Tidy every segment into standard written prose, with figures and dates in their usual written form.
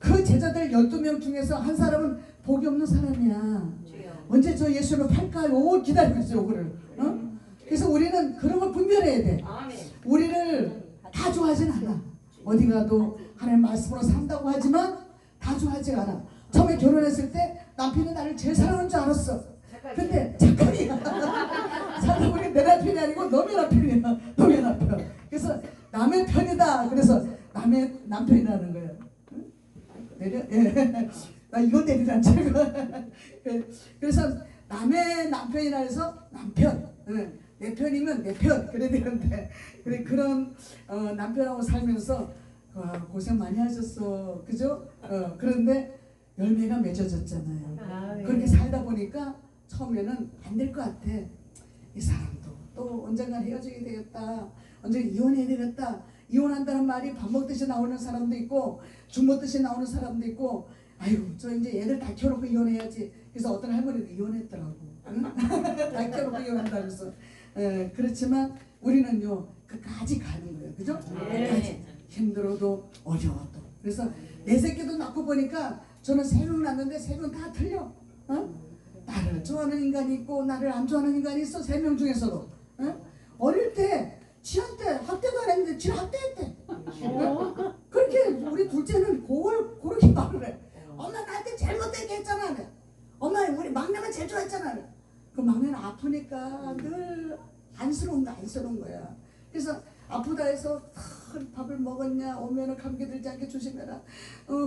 그 제자들 12명 중에서 한 사람은 복이 없는 사람이야. 언제 저 예수를 팔까요? 기다리고 있어요. 요거를. 그래서 우리는 그런 걸 분별해야 돼. 우리를 다 좋아하진 않아. 어디 가도 하나님 말씀으로 산다고 하지만 다 좋아하지 않아. 처음에 결혼했을 때 남편이 나를 제일 사랑하는 줄 알았어. 근데 착각이야. 살다 보니 내 남편이 아니고 너의 남편이야. 너의 남편. 그래서 남의 편이다. 그래서 남의 남편이라는 거예요. 내려? 예. 나 이거 내리란 제가. 그래서 남의 남편이라 해서 남편. 내 편이면 내 편. 그래야 되는데. 그래, 그런 남편하고 살면서 고생 많이 하셨어. 그죠? 그런데 열매가 맺어졌잖아요. 그렇게 살다 보니까 처음에는 안 될 것 같아. 이 사람도 또 언젠간 헤어지게 되겠다. 언젠간 이혼해야 되겠다. 이혼한다는 말이 밥 먹듯이 나오는 사람도 있고 죽 먹듯이 나오는 사람도 있고 아이고 저 이제 애들 다 키워놓고 이혼해야지. 그래서 어떤 할머니도 이혼했더라고. 응? 다 키워놓고 이혼한다면서. 그렇지만 우리는요 끝까지 가는 거예요. 그죠? 끝까지. 힘들어도 어려워도. 그래서 내 새끼도 낳고 보니까 저는 3명 낳는데 3명 다 틀려. 나를 좋아하는 인간이 있고 나를 안 좋아하는 인간이 있어. 3명 중에서도. 어릴 때 지한테 학대도 안 했는데 지를 학대했대. 그렇게 우리 둘째는 그렇게 말을 해. 엄마 나한테 잘못되게 했잖아. 엄마 우리 막내만 제일 좋아했잖아. 그 막내는 아프니까 늘 안쓰러운 거야. 그래서 아프다 해서 밥을 먹었냐 오면은 감기 들지 않게 조심해라.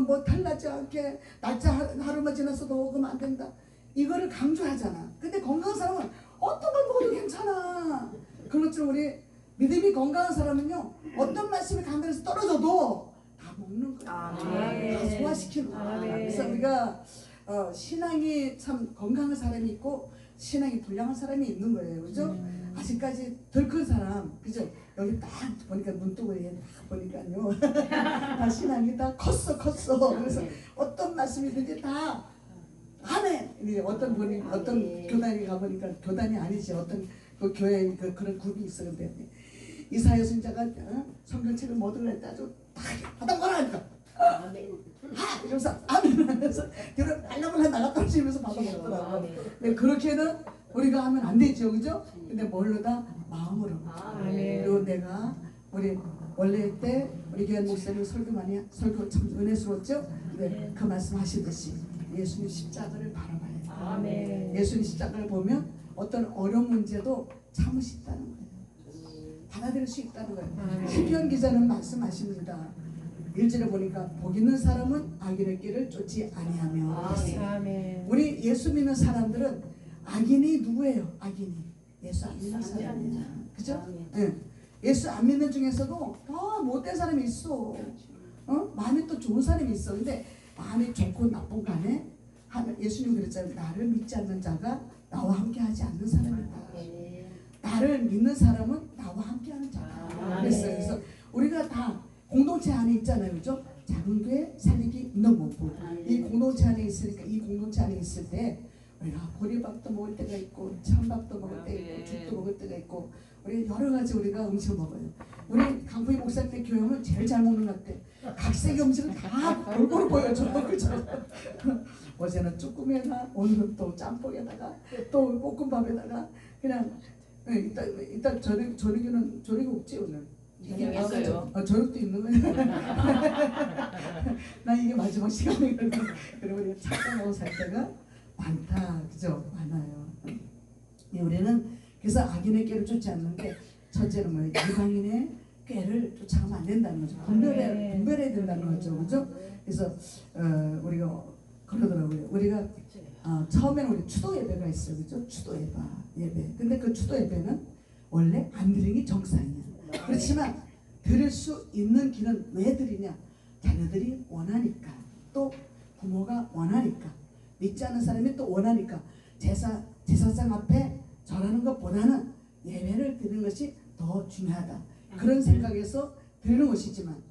뭐 탈나지 않게 날짜 하루만 지났어도 먹으면 안 된다. 이거를 강조하잖아. 근데 건강한 사람은 어떤 걸 먹어도 괜찮아. 그렇죠. 우리 믿음이 건강한 사람은요 어떤 말씀이 강단에서 떨어져도 다 먹는 거야. 다 소화시키는 거야. 그래서 우리가 신앙이 참 건강한 사람이 있고 신앙이 불량한 사람이 있는 거예요. 그죠? 아직까지 덜 큰 사람, 그죠? 여기 딱 보니까 눈두덩이에 딱 보니까요. 다 신앙이 다 컸어. 그래서 어떤 말씀이든지 다 하네. 어떤 분이 어떤 교단에 가보니까 교단이 아니지. 어떤 그 교회 그런 grup이 있어. 근데 이사야 선자가 성경책을 뭐 들었다 아주 딱 하다 말하니까 이러면서 아멘 하면서 뒤로 날라올라 나가떨어지면서 받아먹더라고. 근데 그렇게는 우리가 하면 안 되죠. 그죠? 근데 뭘로다? 마음으로. 그리고 내가 우리 원래 때 우리 교회 목사님 설교 참 은혜스러웠죠? 근데 그 말씀 하시듯이 예수님 십자가를 바라봐야 돼. 예수님 십자가를 보면 어떤 어려운 문제도 참을 수 있다는 거예요. 받아들일 수 있다는 거예요. 시편 기자는 말씀하십니다. 1절에 보니까 복 있는 사람은 악인의 길을 쫓지 아니하며. 우리 예수 믿는 사람들은 악인이 누구예요? 악인이 예수 안 믿는 사람이야. 그죠? 네. 예수 안 믿는 중에서도 더 못된 사람이 있어. 마음이 또 좋은 사람이 있어. 근데 마음이 좋고 나쁜 간에 예수님 그랬잖아요. 나를 믿지 않는 자가 나와 함께하지 않는 사람이다. 나를 믿는 사람은 나와 함께하는 자다. 그랬어요. 그래서 우리가 다 공동체 안에 있잖아요. 그죠? 작은 교회 살리기 너무고 이 공동체 안에 있으니까 이 공동체 안에 있을 때 우리가 보리밥도 먹을 때가 있고 찬밥도 먹을 때 있고 죽도 먹을 때가 있고 우리 여러 가지 우리가 음식을 먹어요. 우리 강부희 목사님의 교회는 제일 잘 먹는 것 같아. 각색의 음식을 다 골고루 보여줘. 그죠? 어제는 쭈꾸미에다 오늘은 또 짬뽕에다가 또 볶음밥에다가 그냥 이따 저녁에는 저녁이 없지 오늘. 이게 있어요. 저녁도 있는 거야. 나 이게 마지막 시간이거든. 그리고 우리가 착각하고 살 때가 많다. 그죠? 많아요. 우리는 그래서 악인의 꾀를 쫓지 않는데 첫째는 뭐예요? 이방인의 꾀를 쫓아가면 안 된다는 거죠. 분별해야 된다는 거죠. 그죠? 그래서 우리가 그러더라고요. 우리가 처음에는 우리 추도 예배가 있어요. 그죠? 추도 예배. 근데 그 추도 예배는 원래 안 드리는 게 정상이야. 그렇지만 드릴 수 있는 길은 왜 드리냐? 자녀들이 원하니까, 또 부모가 원하니까, 믿지 않는 사람이 또 원하니까 제사장 앞에 절하는 것보다는 예배를 드리는 것이 더 중요하다. 그런 생각에서 드리는 것이지만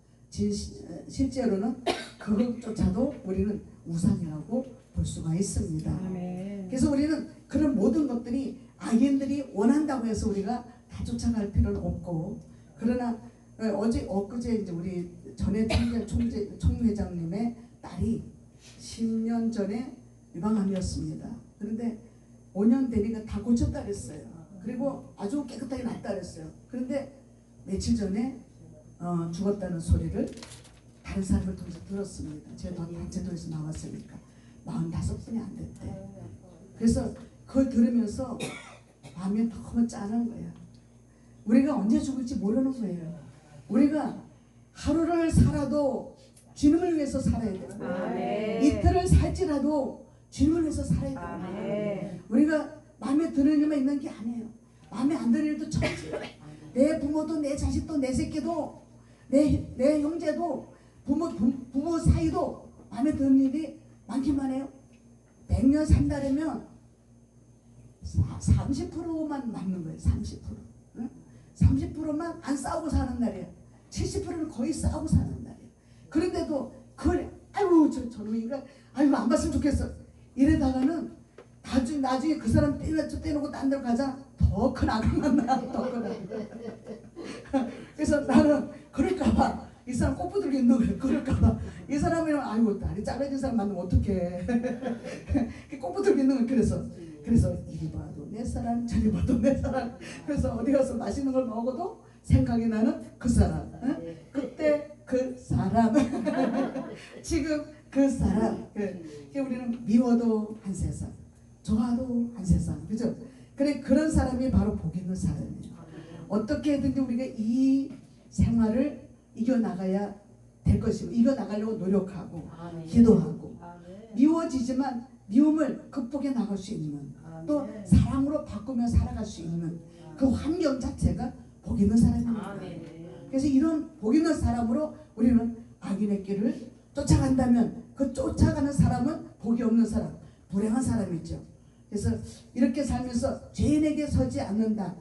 실제로는 그것조차도 우리는 우상이라고 볼 수가 있습니다. 그래서 우리는 그런 모든 것들이 악인들이 원한다고 해서 우리가 다 쫓아갈 필요는 없고, 그러나 엊그제 이제 우리 전해 총회장님의 딸이 딸이 10년 전에 유방암이었습니다. 그런데 5년 되니까 다 고쳤다 그랬어요. 그리고 아주 깨끗하게 낫다 그랬어요. 그런데 며칠 전에 죽었다는 소리를 다른 사람을 통해서 들었습니다. 제가 단체도에서 나왔으니까 45분이 안 됐대. 그래서 그걸 들으면서 마음이 너무 짠한 거야. 우리가 언제 죽을지 모르는 거예요. 우리가 하루를 살아도 주님을 위해서 살아야 돼요. 이틀을 살지라도 주님을 위해서 살아야 돼요. 우리가 마음에 드는 일만 있는 게 아니에요. 마음에 안 드는 일도 처지. 내 부모도 내 자식도 내 새끼도 내 형제도 부모 사이도 마음에 드는 일이 많기만 해요. 100년 산다면 30%만 맞는 거예요. 30%. 응? 30%만 안 싸우고 사는 날이에요. 70%는 거의 싸우고 사는 날이에요. 그런데도 그걸 아이고 저놈인가 아이고 안 봤으면 좋겠어. 이러다가는 나중에 그 사람 떼놓고 딴 데로 가자. 더 큰 악을 만나. 더 큰 악. 그래서 나는 그럴까봐 이 사람 꽃부들고 있는 거예요. 그럴까봐 이 사람이랑 아이고 다리 잘라진 사람 만나면 어떡해. 꽃부들고 있는 거예요. 그래서 이리 봐도 내 사람 저리 봐도 내 사람. 그래서 어디 가서 맛있는 걸 먹어도 생각이 나는 그 사람. 응? 그때 그 사람. 지금 그 사람. 우리는 미워도 한 세상, 좋아도 한 세상. 그죠? 그래 그런 사람이 바로 복 있는 사람이에요. 어떻게든지 우리가 이 생활을 이겨나가야 될 것이고 이겨나가려고 노력하고 기도하고 미워지지만 미움을 극복해 나갈 수 있는 또 사랑으로 바꾸며 살아갈 수 있는 그 환경 자체가 복 있는 사람입니다. 그래서 이런 복 있는 사람으로 우리는 악인의 길을 쫓아간다면 그 쫓아가는 사람은 복이 없는 사람, 불행한 사람이죠. 그래서 이렇게 살면서 죄인에게 서지 않는다.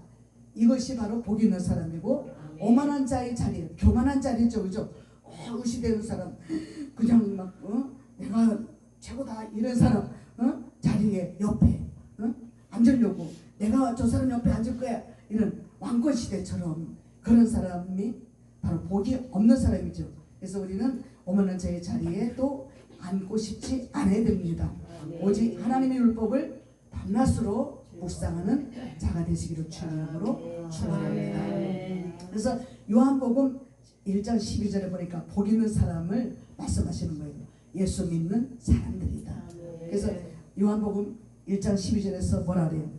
이것이 바로 복 있는 사람이고 오만한 자의 자리, 교만한 자리죠. 그죠? 의시되는 사람, 그냥 막 내가 최고다 이런 사람 자리에 옆에 앉으려고 내가 저 사람 옆에 앉을 거야 이런 왕권 시대처럼 그런 사람이 바로 복이 없는 사람이죠. 그래서 우리는 오만한 자의 자리에 또 앉고 싶지 않아야 됩니다. 오직 하나님의 율법을 밤낮으로 묵상하는 자가 되시기를 주님으로 축원합니다. 그래서 요한복음 1장 12절에 보니까 복 있는 사람을 말씀하시는 거예요. 예수 믿는 사람들이다. 그래서 요한복음 1장 12절에서 뭐라 그래요?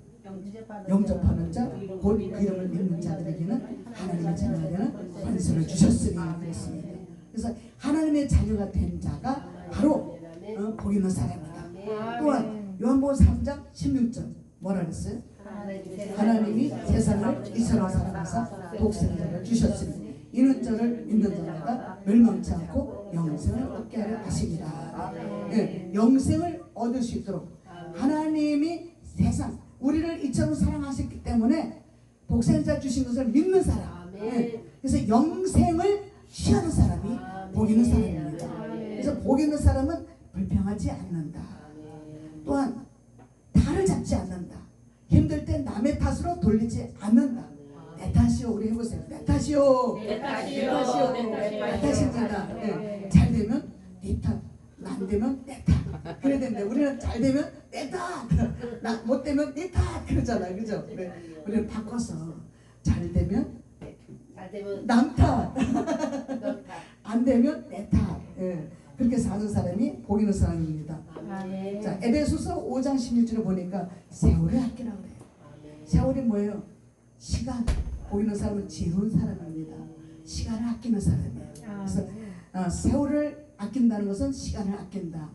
영접하는 자, 곧 그 이름을 믿는 자들에게는 하나님의 자녀가 되는 권세를 주셨으니 그랬습니다. 그래서 하나님의 자녀가 된 자가 바로 복 있는 사람이다. 또한 요한복음 3장 16절 뭐라 그랬어요? 하나님이 세상을 이처럼 사랑하사 독생자를 주셨으니 이는 저를 믿는 자마다 멸망치 않고 영생을 얻게 하려 하십니다. 영생을 얻을 수 있도록 하나님이 세상 우리를 이처럼 사랑하셨기 때문에 독생자 주신 것을 믿는 사람. 그래서 영생을 취하는 사람이 복 있는 사람입니다. 그래서 복 있는 사람은 불평하지 않는다. 또한 탈을 잡지 않는다. 힘들 때 남의 탓으로 돌리지 않는다. 내 탓이요. 우리 해보세요. 내 탓이요. 내 탓입니다. 잘 되면 네 탓. 안 되면 내 탓. 그래야 되는데 우리는 잘 되면 내 탓. 못 되면 네 탓. 그러잖아요. 그죠? 우리는 바꿔서 잘 되면 남 탓. 안 되면 내 탓. 그렇게 사는 사람이 복 있는 사람입니다. 자, 에베소서 5장 16절을 보니까 세월을 아끼라고 그래요. 세월이 뭐예요? 시간. 복 있는 사람은 지혜로운 사람입니다. 시간을 아끼는 사람이에요. 그래서 세월을 아낀다는 것은 시간을 아낀다.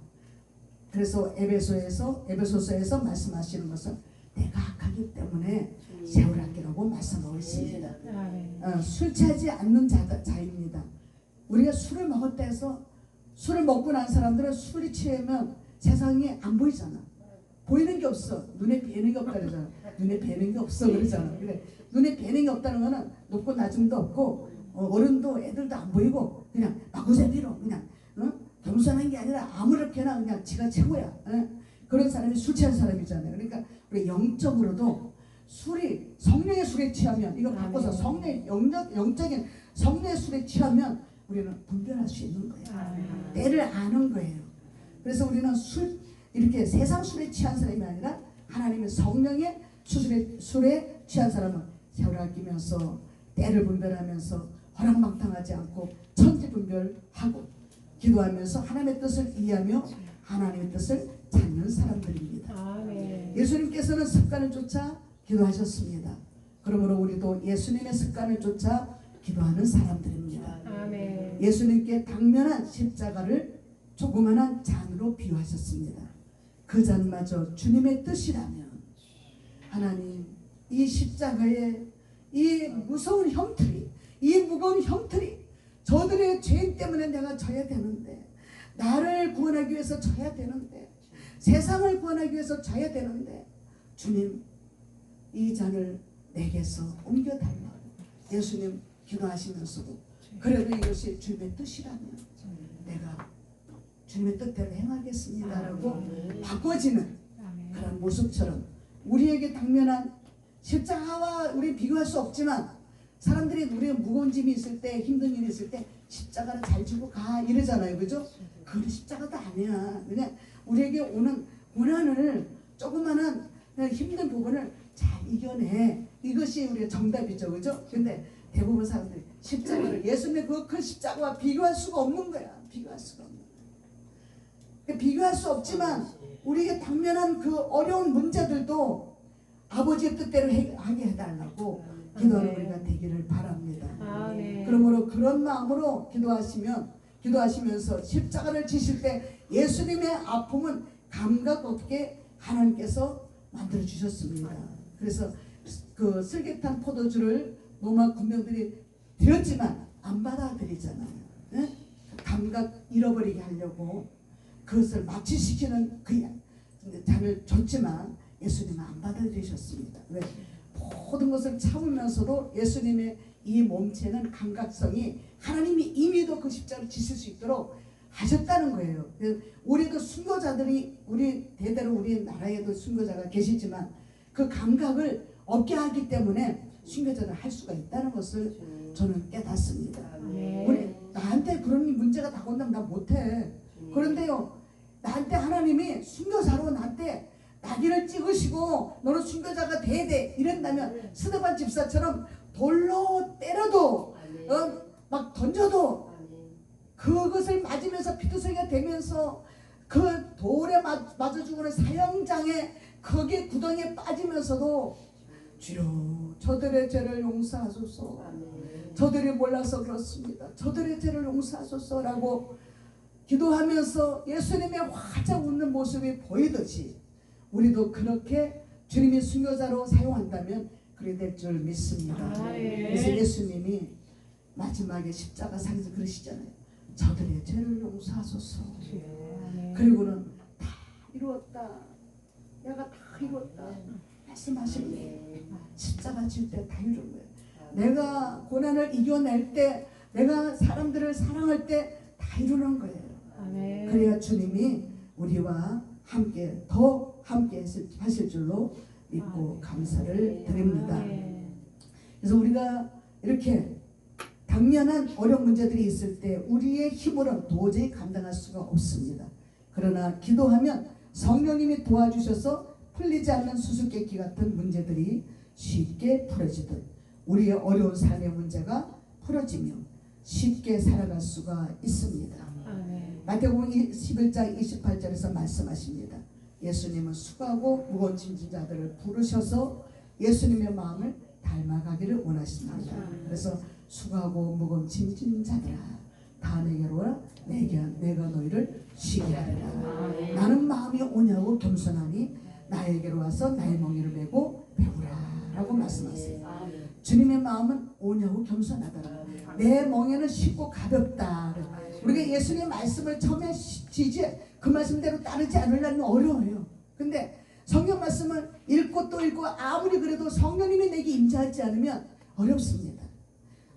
그래서 에베소서에서 말씀하시는 것은 내가 악하기 때문에 세월을 아끼라고 말씀하고 있습니다. 술 취하지 않는 자입니다. 우리가 술을 먹었다 해서 술을 먹고 난 사람들은 술이 취하면 세상이 안 보이잖아. 보이는 게 없어. 눈에 뵈는 게 없다 그러잖아. 눈에 뵈는 게 없어 그러잖아. 그래. 눈에 뵈는 게 없다는 거는 높고 낮음도 없고 어른도 애들도 안 보이고 그냥 마구잡이로 그냥 겸손한 게 아니라 아무렇게나 그냥 지가 최고야. 그런 사람이 술 취한 사람이잖아요. 그러니까 우리 영적으로도 술이 성령의 술에 취하면 이거 바꿔서 영적인 성령의 술에 취하면 우리는 분별할 수 있는 거예요. 때를 아는 거예요. 그래서 우리는 이렇게 세상 술에 취한 사람이 아니라 하나님의 성령의 술에 취한 사람은 세월을 아끼면서 때를 분별하면서 허랑방탕하지 않고 천지분별하고 기도하면서 하나님의 뜻을 이해하며 하나님의 뜻을 찾는 사람들입니다. 아멘. 예수님께서는 습관을 쫓아 기도하셨습니다. 그러므로 우리도 예수님의 습관을 쫓아 기도하는 사람들입니다. 아멘. 예수님께 당면한 십자가를 조그만한 잔으로 비유하셨습니다. 그 잔마저 주님의 뜻이라면 하나님, 이 십자가의 이 무서운 형틀이, 이 무거운 형틀이 저들의 죄인 때문에 내가 져야 되는데, 나를 구원하기 위해서 져야 되는데, 세상을 구원하기 위해서 져야 되는데, 주님 이 잔을 내게서 옮겨달라고 예수님 기도하시면서도, 그래도 이것이 주님의 뜻이라면 내가 주님의 뜻대로 행하겠습니다라고 바꿔지는 그런 모습처럼 우리에게 당면한 십자가와 우리 비교할 수 없지만, 사람들이 우리가 무거운 짐이 있을 때, 힘든 일이 있을 때 십자가를 잘 지고 가 이러잖아요. 그죠? 그건 십자가도 아니야. 그냥 우리에게 오는 고난을, 조그마한 힘든 부분을 잘 이겨내. 이것이 우리의 정답이죠. 그죠? 근데 대부분 사람들이 십자가를, 예수님의 그 큰 십자가와 비교할 수가 없는 거야. 비교할 수가 없는 거야. 비교할 수 없지만 우리에게 당면한 그 어려운 문제들도 아버지의 뜻대로 하게 해달라고 기도하는 우리가 되기를 바랍니다. 그러므로 그런 마음으로 기도하시면서 십자가를 지실 때 예수님의 아픔은 감각 없게 하나님께서 만들어 주셨습니다. 그래서 그 슬개탄 포도주를 로마 군병들이 드렸지만 안 받아들이잖아요. 네? 감각 잃어버리게 하려고 그것을 마취시키는 그 잔을 줬지만 예수님은 안 받아들이셨습니다. 왜? 모든 것을 참으면서도 예수님의 이 몸체는 감각성이 하나님이 이미도 그 십자가를 지실 수 있도록 하셨다는 거예요. 우리도 순교자들이, 우리 대대로 우리 나라에도 순교자가 계시지만 그 감각을 없게 하기 때문에 순교자를 할 수가 있다는 것을 저는 깨닫습니다. 우리 나한테 그런 문제가 다가온다면 나 못해. 그런데요, 나한테 하나님이 순교자로 나한테 낙인을 찍으시고 너는 순교자가 돼야 돼 이런다면, 스데반 집사처럼 돌로 때려도 막 던져도 그것을 맞으면서 피투성이가 되면서 그 돌에 맞아 죽는 사형장에 거기에 구덩이에 빠지면서도 주여 저들의 죄를 용서하소서, 저들이 몰라서 그렇습니다, 저들의 죄를 용서하소서라고 기도하면서 예수님의 활짝 웃는 모습이 보이듯이 우리도 그렇게 주님이 순교자로 사용한다면 그래 될 줄 믿습니다. 그래서 예수님이 마지막에 십자가 상에서 그러시잖아요. 저들의 죄를 용서하소서. 그리고는 다 이루었다, 내가 다 이루었다 말씀하시는 거예요. 십자가 질 때 다 이룬 거예요. 내가 고난을 이겨낼 때, 내가 사람들을 사랑할 때 다 이루는 거예요. 그래야 주님이 우리와 함께 더 함께 하실 줄로 믿고 감사를 드립니다. 그래서 우리가 이렇게 당면한 어려운 문제들이 있을 때 우리의 힘으로는 도저히 감당할 수가 없습니다. 그러나 기도하면 성령님이 도와주셔서 풀리지 않는 수수께끼 같은 문제들이 쉽게 풀어지듯 우리의 어려운 삶의 문제가 풀어지며 쉽게 살아갈 수가 있습니다. 마태복음 11장 28절에서 말씀하십니다. 예수님은 수고하고 무거운 짐진 자들을 부르셔서 예수님의 마음을 닮아가기를 원하십니다. 그래서 수고하고 무거운 짐진 자들아 다 내게로 와, 내가 너희를 쉬게 하리라. 나는 마음이 오냐고 겸손하니 나에게로 와서 나의 멍에를 메고 배우라 라고 말씀하세요. 주님의 마음은 오냐고 겸손하더라. 내 멍에는 쉽고 가볍다. 우리가 예수님의 말씀을 처음에 그 말씀대로 따르지 않으려면 어려워요. 근데 성경 말씀을 읽고 또 읽고 아무리 그래도 성령님이 내게 임재하지 않으면 어렵습니다.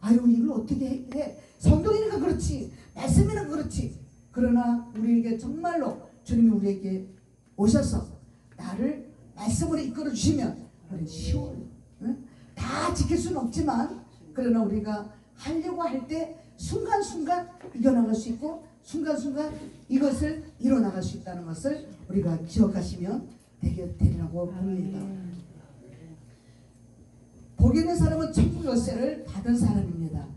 아유 이걸 어떻게 해? 성경이니까 그렇지, 말씀이니까 그렇지. 그러나 우리에게 정말로 주님이 우리에게 오셔서 나를 말씀으로 이끌어 주시면 우리 쉬워요. 응? 다 지킬 수는 없지만 그러나 우리가 하려고 할 때 순간순간 이겨나갈 수 있고 순간순간 이것을 이뤄나갈 수 있다는 것을 우리가 기억하시면 되리라고 봅니다. 복 있는 사람은 천국 열쇠를 받은 사람입니다.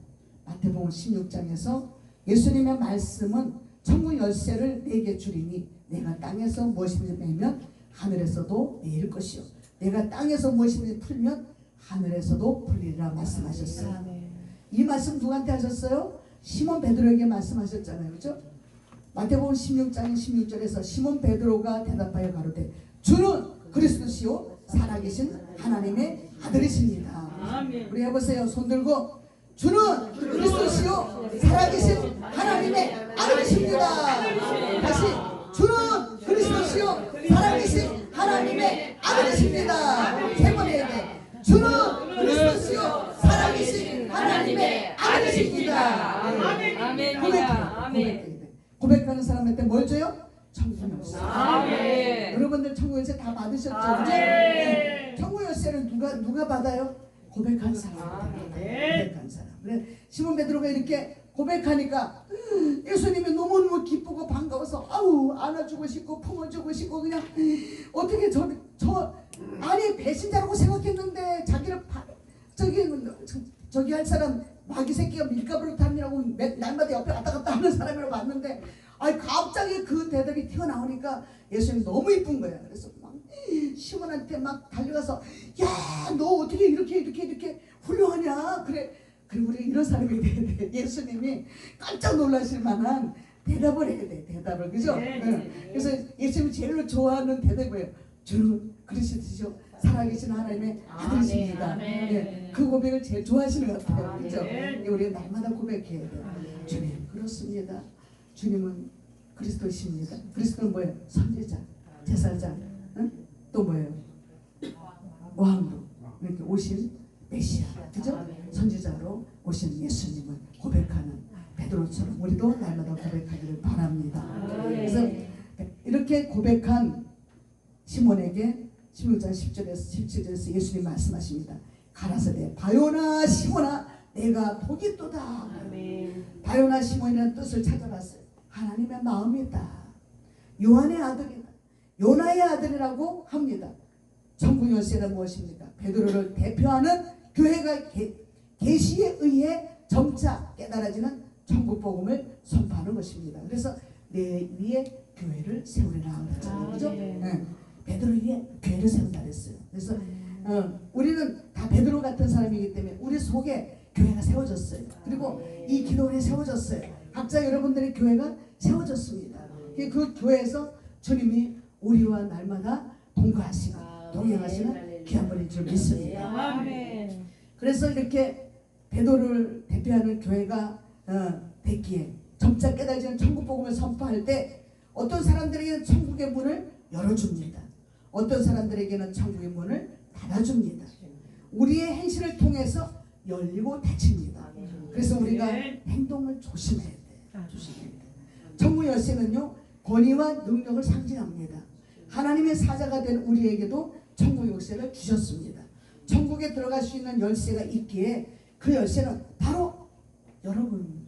마태복음 16장에서 예수님의 말씀은 천국 열쇠를 내게 주리니 내가 땅에서 무엇이든지 빼면 하늘에서도 내릴 것이요 내가 땅에서 무엇이든지 풀면 하늘에서도 풀리리라 말씀하셨어요. 이 말씀 누구한테 하셨어요? 시몬 베드로에게 말씀하셨잖아요. 그렇죠? 마태복음 16장 16절에서 시몬 베드로가 대답하여 가로되 주는 그리스도시요 살아계신 하나님의 아들이십니다. 아멘. 우리 해보세요. 손 들고 주는 그리스도시요 살아계신 하나님의 아들이십니다. 다시 주는 그리스도시요 살아계신 하나님의 아들이십니다. 세 번 해야 돼. 주는 그리스도시요 살아계신 하나님의 아들이십니다. 아멘. 고백하는 사람한테 뭘 줘요? 천국 열쇠. 여러분들 천국 열쇠 다 받으셨죠? 네. 천국 열쇠를 누가 받아요? 고백한 사람. 고백한 사람. 그래 시몬 베드로가 이렇게 고백하니까 예수님이 너무너무 기쁘고 반가워서 아우 안아주고 싶고 품어주고 싶고 그냥 어떻게 아니 배신자라고 생각했는데 자기를 저기 할 사람 마귀 새끼가 밀가루로 탐이라고 날마다 옆에 왔다 갔다 하는 사람이라고 봤는데 아니 갑자기 그 대답이 튀어나오니까 예수님이 너무 이쁜 거야. 그래서 막 시몬한테 막 달려가서 야 너 어떻게 이렇게 훌륭하냐. 그래 우리 이런 사람이 돼야 돼. 예수님이 깜짝 놀라실 만한 대답을 해야 돼. 대답을 그죠? 네. 그래서 예수님이 제일 좋아하는 대답이에요. 주는 그리스도시요 살아계신 하나님의 아들이십니다. 네. 그 고백을 제일 좋아하시는 것 같아요. 그죠? 우리 날마다 고백해야 돼요. 주님 그렇습니다. 주님은 그리스도이십니다. 그리스도는 뭐예요? 선지자, 제사장, 응? 또 뭐예요? 왕으로 이렇게 오신 메시아, 그죠? 선지자로 오신 예수님을 고백하는 베드로처럼 우리도 날마다 고백하기를 바랍니다. 그래서 이렇게 고백한 시몬에게 16장 10절에서 17절에서 예수님 말씀하십니다. 가라사대 바요나 시몬아 내가 복이 있도다. 바요나 시몬이라는 뜻을 찾아봤어요. 하나님의 마음이다. 요한의 아들이다. 요나의 아들이라고 합니다. 천국 열쇠는 무엇입니까? 베드로를 대표하는 교회가 계시에 의해 점차 깨달아지는 천국 복음을 선포하는 것입니다. 그래서 내 위에 교회를 세우리라 그랬잖아요. 그죠? 네. 베드로 위에 교회를 세운다 그랬어요. 그래서 우리는 다 베드로 같은 사람이기 때문에 우리 속에 교회가 세워졌어요. 그리고 이 기도원이 세워졌어요. 각자 여러분들의 교회가 세워졌습니다. 그 교회에서 주님이 우리와 날마다 동거하시고 동행하시는 귀한 분인 줄 믿습니다. 그래서 이렇게 베드로를 대표하는 교회가 됐기에 점차 깨달아지는 천국 복음을 선포할 때 어떤 사람들에게는 천국의 문을 열어줍니다. 어떤 사람들에게는 천국의 문을 닫아줍니다. 우리의 행실을 통해서 열리고 닫힙니다. 그래서 우리가 행동을 조심해야 돼. 조심해야 돼. 천국 열쇠는요 권위와 능력을 상징합니다. 하나님의 사자가 된 우리에게도 천국 열쇠를 주셨습니다. 천국에 들어갈 수 있는 열쇠가 있기에 그 열쇠는 바로 여러분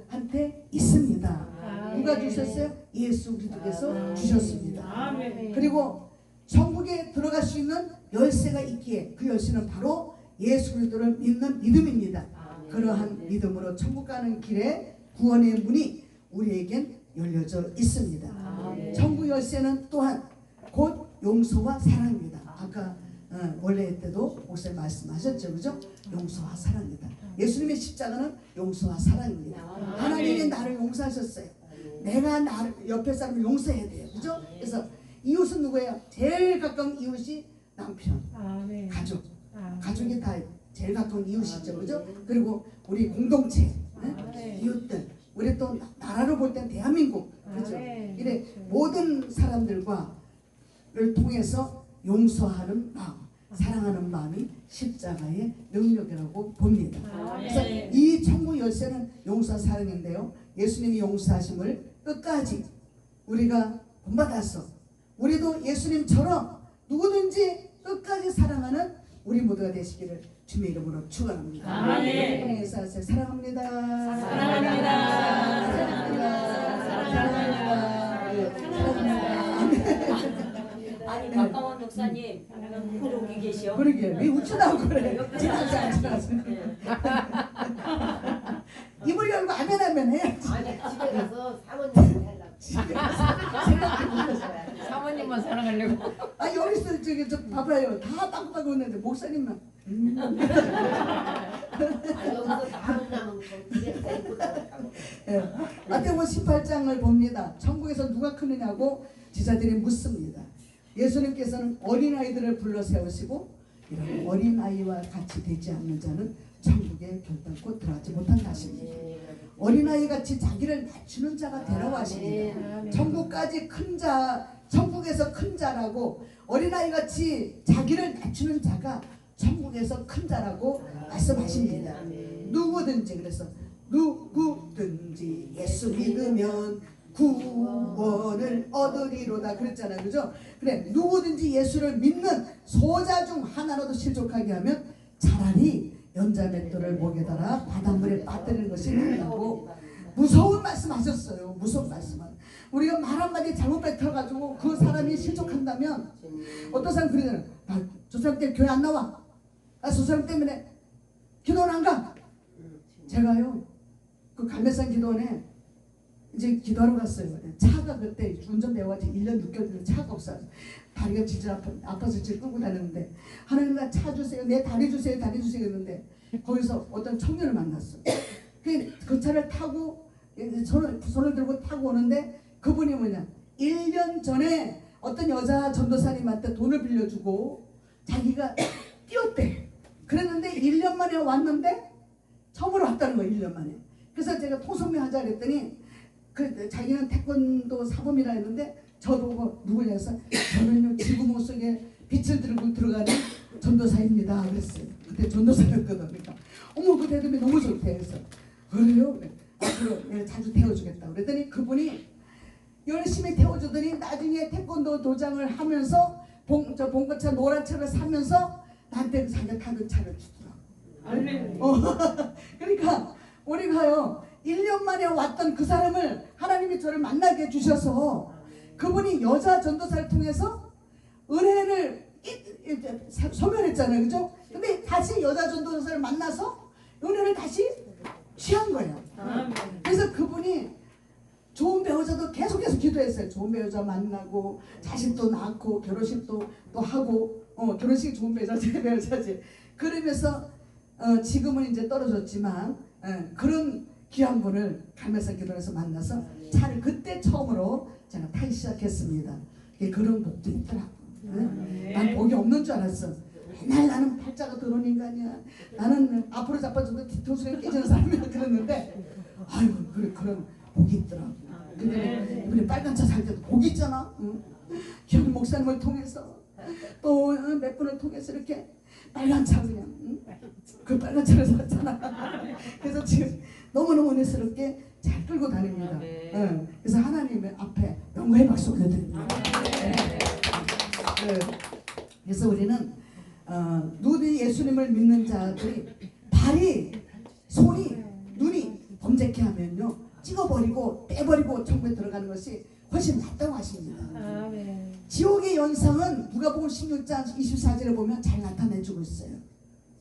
한테 있습니다. 누가 주셨어요? 예수 그리스도께서 주셨습니다. 그리고 천국에 들어갈 수 있는 열쇠가 있기에 그 열쇠는 바로 예수 그리스도를 믿는 믿음입니다. 그러한 믿음으로 천국 가는 길에 구원의 문이 우리에겐 열려져 있습니다. 천국 열쇠는 또한 곧 용서와 사랑입니다. 아까 원래 때도 목사님 말씀하셨죠, 그죠? 용서와 사랑입니다. 예수님의 십자가는 용서와 사랑입니다. 하나님이 나를 용서하셨어요. 내가 나를 옆에 사람을 용서해야 돼요, 그죠? 그래서 이웃은 누구예요? 제일 가까운 이웃이 남편, 가족, 가족이 다 제일 가까운 이웃이죠, 그죠? 그리고 우리 공동체, 이웃들, 우리 또 나라로 볼 땐 대한민국, 그죠? 이래 모든 사람들과를 통해서 용서하는 마음, 사랑하는 마음이 십자가의 능력이라고 봅니다. 그래서 이 천국 열쇠는 용서와 사랑인데요. 예수님이 용서하심을 끝까지 우리가 본받아서 우리도 예수님처럼 누구든지 끝까지 사랑하는 우리 모두가 되시기를 주님의 이름으로 축원합니다. 아멘. 우리 인사하세요. 사랑합니다. 사랑합니다. 아니 박강원 목사님 여기 계시오. 그러게 왜 웃쳐나오고 그래. 지나가지 안 지나가지. 입을 열고 아멘하면 해야지. 아니 집에 가서 사모님을 하려고. 생각해보세요. 사모님만 사랑하려고. 아 여기서 저기 저 봐봐요. 다 빠꾸빠꾸 웃는데 목사님만. 여기서 다 만나면 집에 가서 입고 나가고. 예. 마태복음 18장을 봅니다. 천국에서 누가 크느냐고 제자들이 묻습니다. 예수님께서는 어린아이들을 불러 세우시고 이런 어린아이와 같이 되지 않는 자는 천국에 결단코 들어가지 못한다 하십니다. 어린아이같이 자기를 낮추는 자가 되라고 하십니다. 천국까지 큰 자, 천국에서 큰 자라고 어린아이같이 자기를 낮추는 자가 천국에서 큰 자라고 말씀하십니다. 누구든지 그래서 누구든지 예수 믿으면 구원을 얻으리로다 그랬잖아요. 그죠? 그래 누구든지 예수를 믿는 소자 중 하나라도 실족하게 하면 차라리 연자맷돌을 목에 달아 바닷물에 빠뜨리는 것이 낫다고 무서운 말씀하셨어요. 무서운 말씀은 우리가 말 한마디 잘못 뱉어가지고 그 사람이 실족한다면 어떤 사람 그러잖아요. 저 사람 때문에 교회 안 나와. 저 사람 때문에 기도원 안 가. 제가요 그 감회산 기도원에 이제 기도하러 갔어요. 차가 그때 운전 배워가지고 1년 6개월 전에 차가 없어요. 다리가 진짜 아파서 지금 끌고 다녔는데 하나님 나 차 주세요. 내 다리 주세요. 다리 주세요 했는데 거기서 어떤 청년을 만났어. 그 차를 타고 손을 들고 타고 오는데 그분이 뭐냐 1년 전에 어떤 여자 전도사님한테 돈을 빌려주고 자기가 뛰었대. 그랬는데 1년 만에 왔는데 처음으로 왔다는 거예요. 1년 만에. 그래서 제가 통성명 하자 그랬더니 그 자기는 태권도 사범이라 했는데 저보고 누구냐 해서 저는요 지구모 속에 빛을 들고 들어가는 전도사입니다 그랬어요. 그때 전도사였거든. 그러니까 어머 그 대답이 너무 좋대. 그래서 그래요? 그래. 앞으로 내가 자주 태워주겠다 그랬더니 그분이 열심히 태워주더니 나중에 태권도 도장을 하면서 봉고차 노란 차를 사면서 나한테 자기가 타던 차를 주더라고. 그러니까 우리가요 1년 만에 왔던 그 사람을 하나님이 저를 만나게 해주셔서 그분이 여자 전도사를 통해서 은혜를 소멸했잖아요. 그죠? 근데 다시 여자 전도사를 만나서 은혜를 다시 취한 거예요. 그래서 그분이 좋은 배우자도 계속해서 기도했어요. 좋은 배우자 만나고 자식도 낳고 결혼식도 또 하고 결혼식이 좋은 배우자지 배우자지 그러면서 지금은 이제 떨어졌지만 그런 귀한 분을 감회산 기도에서 만나서 차를 그때 처음으로 제가 타기 시작했습니다. 그런 복도 있더라고. 난 복이 없는 줄 알았어. 맨날 나는 팔자가 더러운 인간이야. 나는 앞으로 자빠져도 뒤통수가 깨지는 사람이야 그랬는데 아유 그런 복이 있더라고. 근데 이번에 빨간 차 살 때도 복이 있잖아. 기현 목사님을 통해서 또 몇 분을 통해서 이렇게 빨간 차 그냥 그 빨간 차를 샀잖아. 그래서 지금 너무너무 은혜스럽게 잘 끌고 다닙니다. 그래서 하나님의 앞에 영광의 박수 올려드립니다. 그래서 우리는 누구든지 예수님을 믿는 자들이 발이 손이 눈이 범죄케 하면요 찍어버리고 떼버리고 천국에 들어가는 것이 훨씬 낫다고 하십니다. 지옥의 연상은 누가복음 16장 24절에 보면 잘 나타내주고 있어요.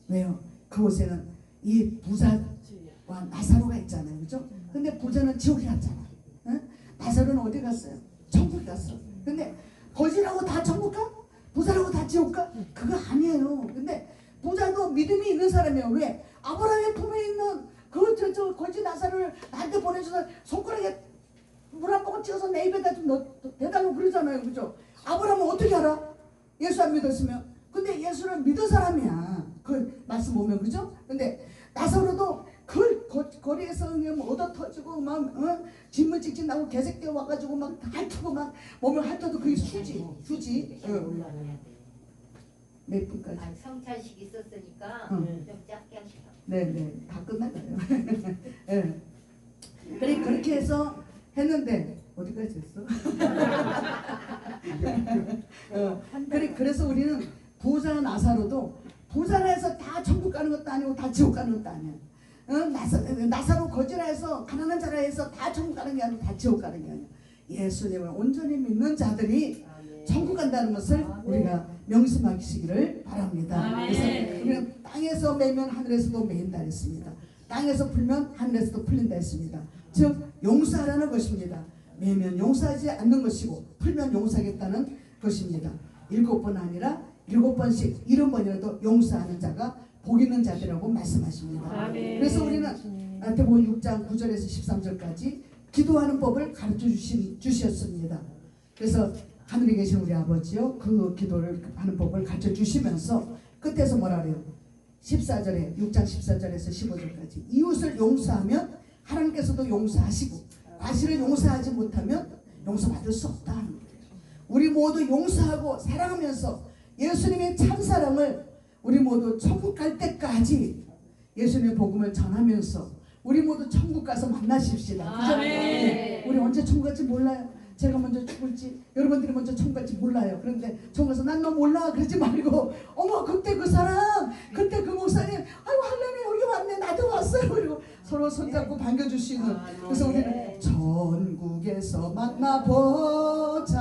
왜요? 그곳에는 이 부자와 나사로가 있잖아요. 그죠? 근데 부자는 지옥에 갔잖아. 나사로는 어디 갔어요? 천국 갔어. 근데 거지라고 다 천국 가? 부자라고 다 지옥 가? 그거 아니에요. 근데 부자도 믿음이 있는 사람이에요. 왜? 아브라함의 품에 있는 저 거지 나사로를 나한테 보내줘서 손가락에 물 한 모금 찍어서 내 입에다 좀 대달라고 그러잖아요. 그죠? 아브라함은 어떻게 알아? 예수 안 믿었으면. 근데 예수를 믿은 사람이야. 그 말씀 보면 그죠? 근데 나사로도 그 거리에서 얻어 터지고 막 진물 찍찍 나고 개새끼 와가지고 막 핥고 막 몸을 핥아도 그게 수지. 몇 분까지? 성찬식 있었으니까 좀 짧게 하시죠. 네네 다 끝나가요. 네. 그렇게 해서 했는데 어디까지 했어? 그래서 우리는 부자 나사로도 부자라해서 다 천국 가는 것도 아니고 다 지옥 가는 것도 아니야. 나사로 거지라해서 가난한 자라 해서 다 천국 가는 게 아니고 다 지옥 가는 게 아니야. 예수님을 온전히 믿는 자들이 천국 간다는 것을 우리가 명심하시기를 바랍니다. 그래서 우리는 땅에서 매면 하늘에서도 매인다 했습니다. 땅에서 풀면 하늘에서도 풀린다 했습니다. 즉 용서하라는 것입니다. 매면 용서하지 않는 것이고 풀면 용서하겠다는 것입니다. 7번 아니라 7번씩 70번이라도 용서하는 자가 복 있는 자들이라고 말씀하십니다. 그래서 우리는 마태복음 6장 9절에서 13절까지 기도하는 법을 가르쳐 주셨습니다. 그래서 하늘에 계신 우리 아버지요, 그 기도를 하는 법을 가르쳐 주시면서 끝에서 뭐라 그래요? 14절에 6장 14절에서 15절까지 이웃을 용서하면 하나님께서도 용서하시고 과실을 용서하지 못하면 용서받을 수 없다 하는 거예요. 우리 모두 용서하고 사랑하면서 예수님의 참사랑을 우리 모두 천국 갈 때까지 예수님의 복음을 전하면서 우리 모두 천국 가서 만나십시다. 그죠? 네. 우리 언제 천국 갈지 몰라요. 제가 먼저 죽을지 여러분들이 먼저 천국 갈지 몰라요. 그런데 천국 가서 난 너 몰라 그러지 말고 어머 그때 그 사람 그때 그 목사님 아이고 할렐루야 여기 왔네 나도 왔어요. 그리고 서로 손잡고 반겨주시는. 그래서 우리는 천국에서 만나보자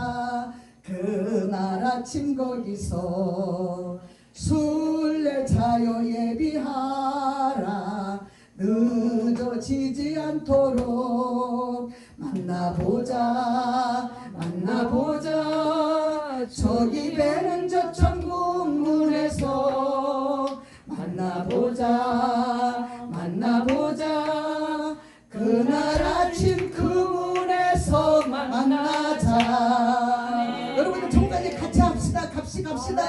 그날 아침 거기서 순례자여 예비하라 늦어지지 않도록 만나보자 저기 배는 저 천국 문에서 만나보자 그날 아침 그 문에서 만나자. 여러분들 천국까지 같이 합시다. 갑시다.